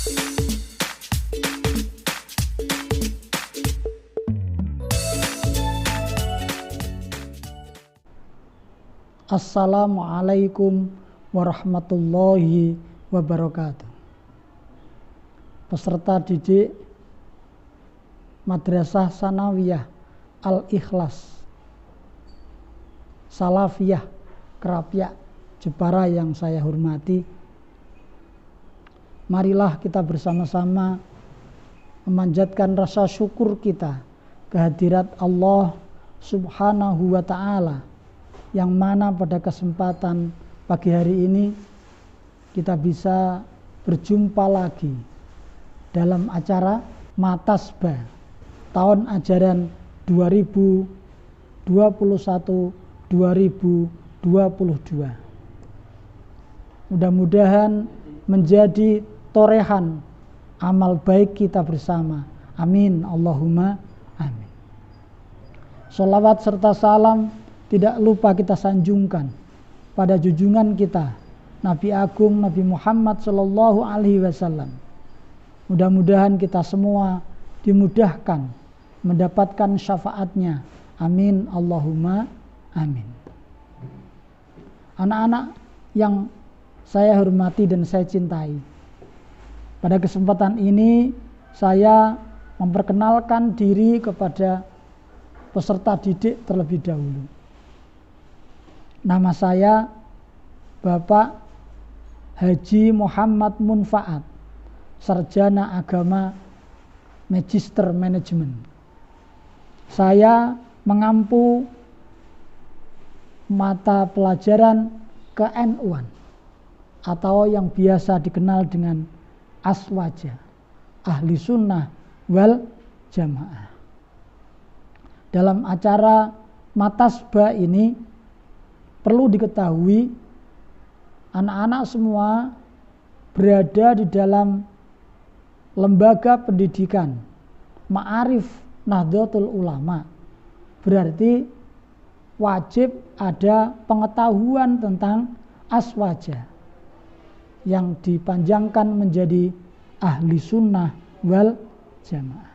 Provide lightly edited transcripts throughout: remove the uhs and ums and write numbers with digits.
Assalamualaikum warahmatullahi wabarakatuh. Peserta didik Madrasah Sanawiyah Al-Ikhlas Salafiyah Krapyak Jepara yang saya hormati, marilah kita bersama-sama memanjatkan rasa syukur kita kehadirat Allah Subhanahu wa ta'ala, yang mana pada kesempatan pagi hari ini kita bisa berjumpa lagi dalam acara Matasba tahun ajaran 2021-2022. Mudah-mudahan menjadi torehan amal baik kita bersama. Amin Allahumma amin. Sholawat serta salam tidak lupa kita sanjungkan pada junjungan kita Nabi Agung Nabi Muhammad Sallallahu Alaihi Wasallam. Mudah-mudahan kita semua dimudahkan mendapatkan syafaatnya. Amin Allahumma amin. Anak-anak yang saya hormati dan saya cintai, pada kesempatan ini saya memperkenalkan diri kepada peserta didik terlebih dahulu. Nama saya Bapak Haji Muhammad Munfaat, Sarjana Agama Magister Manajemen. Saya mengampu mata pelajaran ke-NU-an atau yang biasa dikenal dengan Aswaja, Ahli Sunnah wal Jamaah. Dalam acara Matasba ini perlu diketahui, anak-anak semua berada di dalam lembaga pendidikan Ma'arif Nahdlatul Ulama. Berarti wajib ada pengetahuan tentang aswaja yang dipanjangkan menjadi ahli sunnah wal jamaah.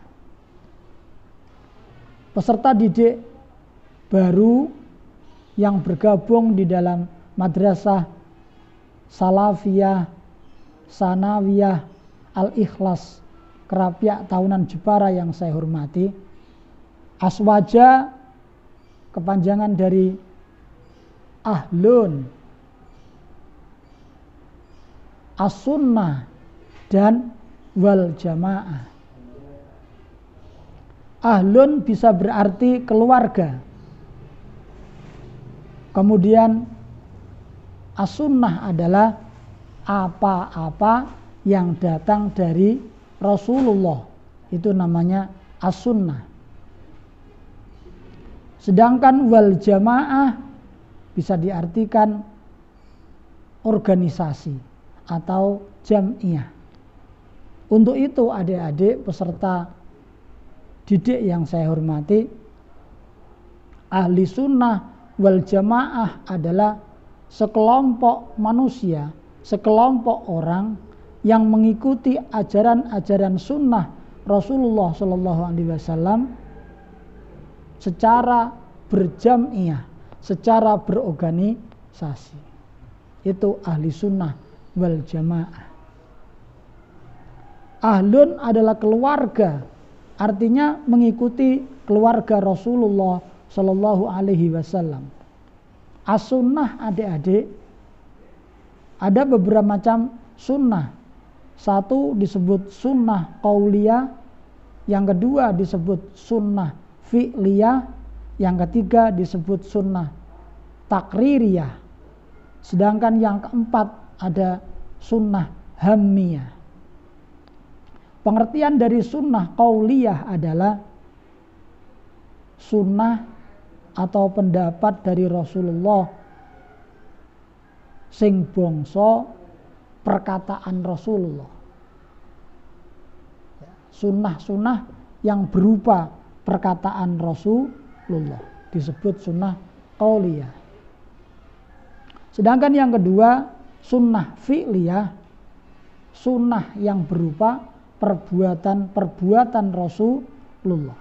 Peserta didik baru yang bergabung di dalam Madrasah Salafiyah Sanawiyah Al-Ikhlas Krapyak tahunan Jepara yang saya hormati, aswaja kepanjangan dari ahlun, as-sunnah dan wal jamaah. Ahlun bisa berarti keluarga. Kemudian as-sunnah adalah apa-apa yang datang dari Rasulullah, itu namanya as-sunnah. Sedangkan wal jamaah bisa diartikan organisasi atau jam'iyah. Untuk itu adik-adik peserta didik yang saya hormati, ahli sunnah wal jamaah adalah sekelompok manusia, sekelompok orang yang mengikuti ajaran-ajaran sunnah Rasulullah Sallallahu Alaihi Wasallam secara berjam'iyah, secara berorganisasi. Itu ahli sunnah wal jamaah. Ahlun adalah keluarga, artinya mengikuti keluarga Rasulullah Sallallahu Alaihi Wasallam. As-sunnah adik-adik ada beberapa macam sunnah. Satu disebut sunnah qauliyah, yang kedua disebut sunnah fi'liyah, yang ketiga disebut sunnah takririyah. Sedangkan yang keempat ada sunnah hammiyah. Pengertian dari sunnah qauliyah adalah sunnah atau pendapat dari Rasulullah sing bangsa perkataan Rasulullah. Sunnah-sunnah yang berupa perkataan Rasulullah disebut sunnah qauliyah. Sedangkan yang kedua sunnah fi'liyah sunnah yang berupa perbuatan-perbuatan Rasulullah.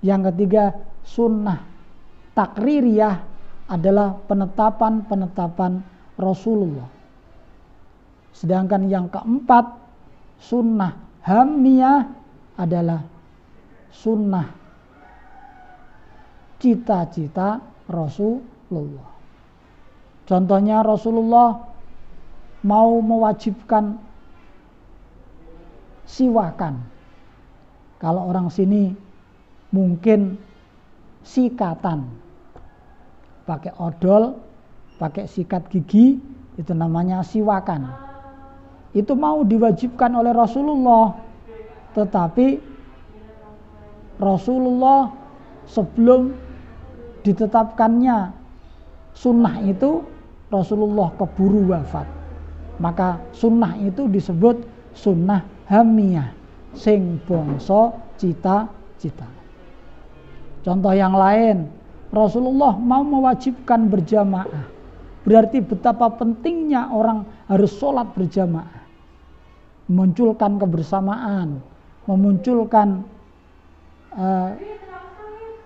Yang ketiga, sunnah takririyah adalah penetapan-penetapan Rasulullah. Sedangkan yang keempat, sunnah hamiyah adalah sunnah cita-cita Rasulullah. Contohnya Rasulullah mau mewajibkan siwakan. Kalau orang sini mungkin sikatan, pakai odol, pakai sikat gigi, itu namanya siwakan. Itu mau diwajibkan oleh Rasulullah, tetapi Rasulullah sebelum ditetapkannya sunnah itu, Rasulullah keburu wafat. Maka sunnah itu disebut sunnah hamiyah, sing bangsa cita-cita. Contoh yang lain, Rasulullah mau mewajibkan berjamaah. Berarti betapa pentingnya orang harus sholat berjamaah. Memunculkan kebersamaan, memunculkan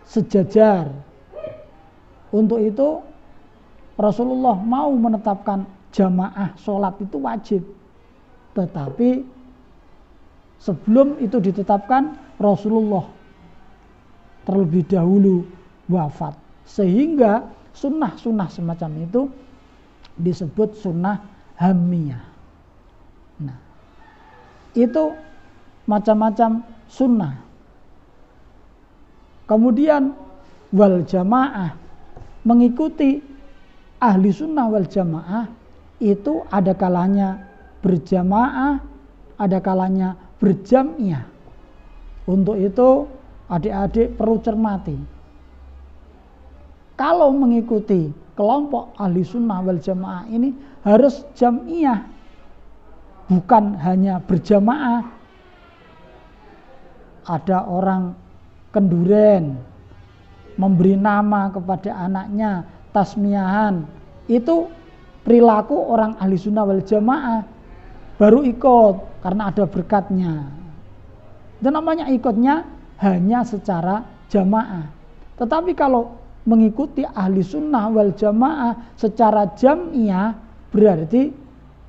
sejajar. Untuk itu Rasulullah mau menetapkan jamaah sholat itu wajib. Tetapi sebelum itu ditetapkan, Rasulullah terlebih dahulu wafat. Sehingga sunnah-sunnah semacam itu disebut sunnah hamiyah. Nah, itu macam-macam sunnah. Kemudian wal jamaah, mengikuti ahli sunnah wal jamaah itu ada kalanya berjamaah, ada kalanya berjam'iyah. Untuk itu adik-adik perlu cermati. Kalau mengikuti kelompok ahli sunnah wal jamaah ini harus jam'iyah, bukan hanya berjamaah. Ada orang kenduren memberi nama kepada anaknya, tasmiyahan, itu perilaku orang ahli sunnah wal jamaah, baru ikut karena ada berkatnya. Dan namanya ikutnya hanya secara jamaah. Tetapi kalau mengikuti ahli sunnah wal jamaah secara jam'iyah, berarti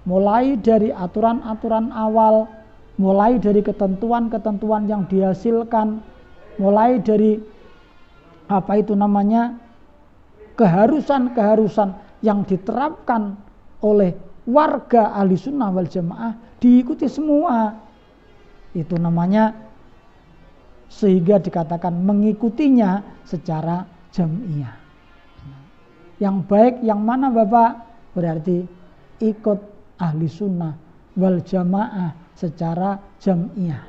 mulai dari aturan-aturan awal, mulai dari ketentuan-ketentuan yang dihasilkan, mulai dari keharusan-keharusan yang diterapkan oleh warga ahli sunnah wal jamaah diikuti semua. Itu namanya, sehingga dikatakan mengikutinya secara jam'iyah. Yang baik yang mana Bapak? Berarti ikut ahli sunnah wal jamaah secara jam'iyah.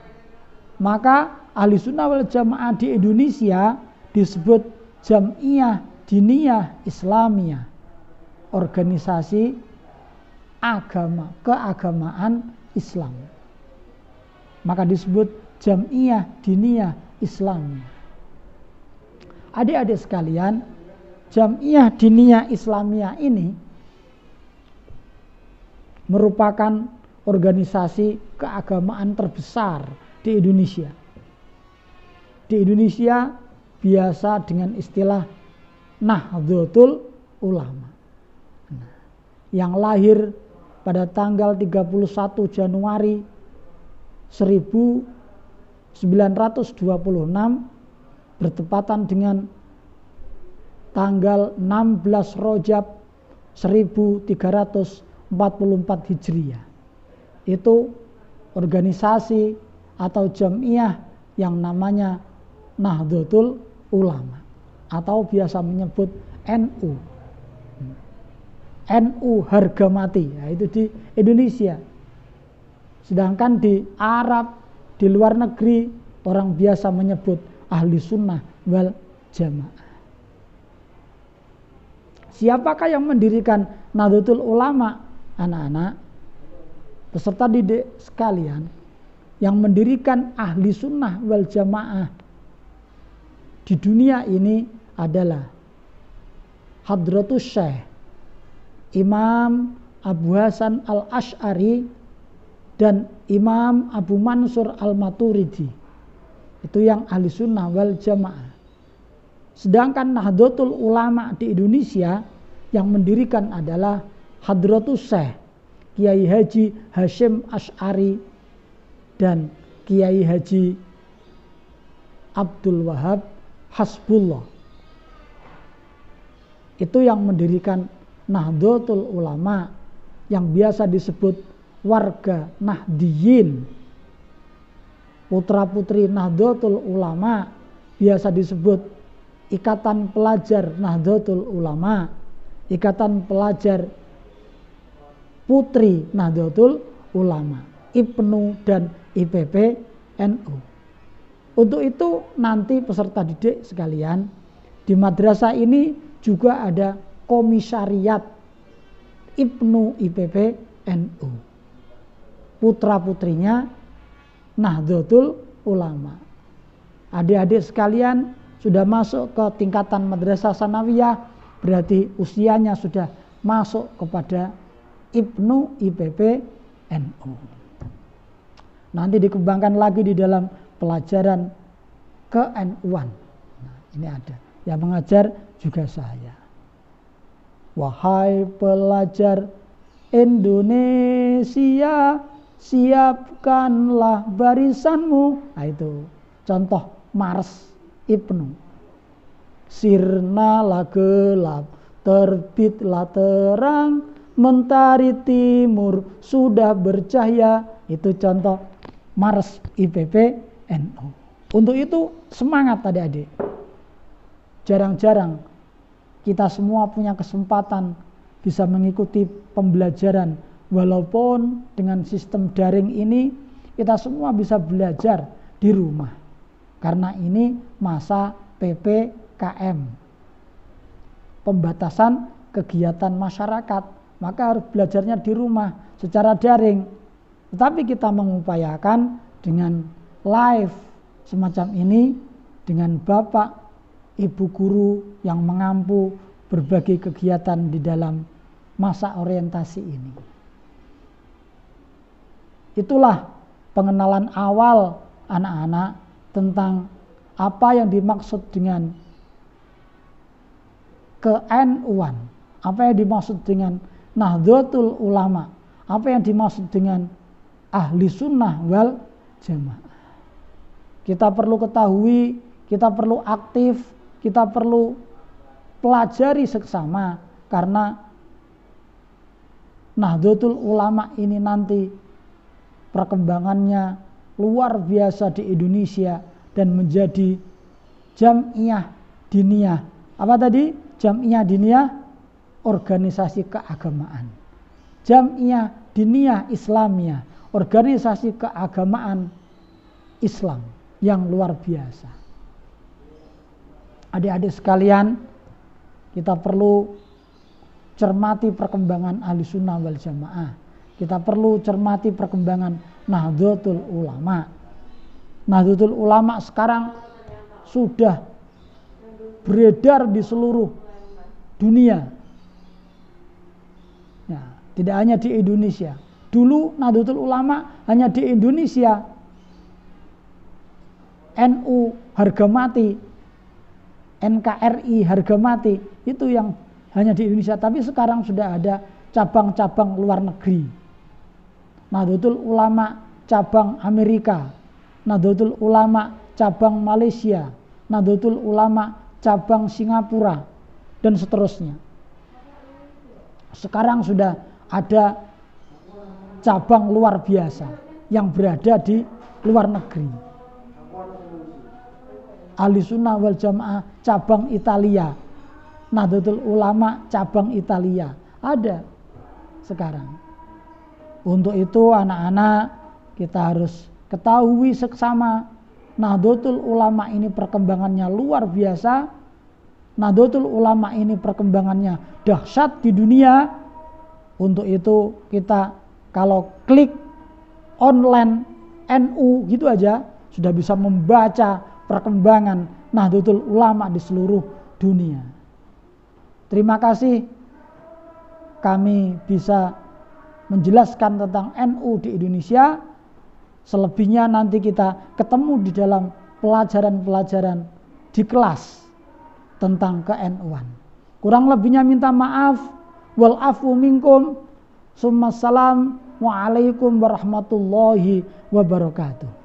Maka ahli sunnah wal jamaah di Indonesia disebut jam'iyah diniyah islamiyah, organisasi agama, keagamaan Islam. Maka disebut jam'iyah diniyah islamiyah. Adik-adik sekalian, jam'iyah diniyah islamiyah ini merupakan organisasi keagamaan terbesar di Indonesia. Di Indonesia biasa dengan istilah Nahdlatul Ulama, yang lahir pada tanggal 31 Januari 1926 bertepatan dengan tanggal 16 Rajab 1344 Hijriah. Itu organisasi atau jam'iyah yang namanya Nahdlatul Ulama, atau biasa menyebut NU. NU harga mati, nah, itu di Indonesia. Sedangkan di Arab, di luar negeri, orang biasa menyebut ahli sunnah wal jamaah. Siapakah yang mendirikan Nahdlatul Ulama? Anak-anak, peserta didik sekalian, yang mendirikan ahli sunnah wal jamaah di dunia ini adalah Hadratus Syekh Imam Abu Hasan al-Asy'ari dan Imam Abu Mansur al-Maturidi. Itu yang ahli sunnah wal jamaah. Sedangkan Nahdlatul Ulama di Indonesia yang mendirikan adalah Hadratus Syekh Kiai Haji Hasyim Asy'ari dan Kiai Haji Abdul Wahab Hasbullah. Itu yang mendirikan Nahdlatul Ulama yang biasa disebut warga Nahdiyin. Putra-putri Nahdlatul Ulama biasa disebut Ikatan Pelajar Nahdlatul Ulama, Ikatan Pelajar Putri Nahdlatul Ulama, IPNU dan IPPNU. Untuk itu nanti peserta didik sekalian, di madrasah ini juga ada komisariat IPNU IPPNU. Putra-putrinya Nahdlatul Ulama. Adik-adik sekalian sudah masuk ke tingkatan madrasah sanawiyah, berarti usianya sudah masuk kepada IPNU IPPNU. Nanti dikembangkan lagi di dalam pelajaran ke-NU-an. Nah, ini ada. Yang mengajar juga saya. Wahai pelajar Indonesia, siapkanlah barisanmu. Nah, itu contoh Mars IPNU. Sirnalah gelap, terbitlah terang, mentari timur sudah bercahaya. Itu contoh Mars IPPNU. Untuk itu semangat adik-adik. Jarang-jarang kita semua punya kesempatan bisa mengikuti pembelajaran. Walaupun dengan sistem daring ini kita semua bisa belajar di rumah. Karena ini masa PPKM, pembatasan kegiatan masyarakat, maka harus belajarnya di rumah secara daring. Tetapi kita mengupayakan dengan live semacam ini, dengan bapak, ibu guru yang mengampu berbagai kegiatan di dalam masa orientasi ini. Itulah pengenalan awal anak-anak tentang apa yang dimaksud dengan ke-NU-an, apa yang dimaksud dengan Nahdlatul Ulama, apa yang dimaksud dengan ahli sunnah wal jamaah. Kita perlu ketahui, kita perlu aktif, kita perlu pelajari seksama, karena Nahdlatul Ulama ini nanti perkembangannya luar biasa di Indonesia dan menjadi Jam'iyah Diniyah. Apa tadi? Jam'iyah Diniyah, organisasi keagamaan. Jam'iyah Diniyah Islamiyah, organisasi keagamaan Islam yang luar biasa. Adik-adik sekalian, kita perlu cermati perkembangan ahli sunnah wal jamaah. Kita perlu cermati perkembangan Nahdlatul Ulama. Nahdlatul Ulama sekarang sudah beredar di seluruh dunia. Ya, tidak hanya di Indonesia. Dulu Nahdlatul Ulama hanya di Indonesia. NU harga mati, NKRI harga mati, itu yang hanya di Indonesia. Tapi sekarang sudah ada cabang-cabang luar negeri. Nahdlatul Ulama cabang Amerika, Nahdlatul Ulama cabang Malaysia, Nahdlatul Ulama cabang Singapura, dan seterusnya. Sekarang sudah ada cabang luar biasa yang berada di luar negeri. Ahli sunnah wal jamaah cabang Italia, Nahdlatul Ulama cabang Italia, ada sekarang. Untuk itu anak-anak kita harus ketahui seksama, Nahdlatul Ulama ini perkembangannya luar biasa. Nahdlatul Ulama ini perkembangannya dahsyat di dunia. Untuk itu kita kalau klik online NU gitu aja sudah bisa membaca perkembangan Nahdlatul Ulama di seluruh dunia. Terima kasih kami bisa menjelaskan tentang NU di Indonesia. Selebihnya nanti kita ketemu di dalam pelajaran-pelajaran di kelas tentang ke-NU-an. Kurang lebihnya minta maaf. Wal afu minkum. Summa salam. Waalaikum warahmatullahi wabarakatuh.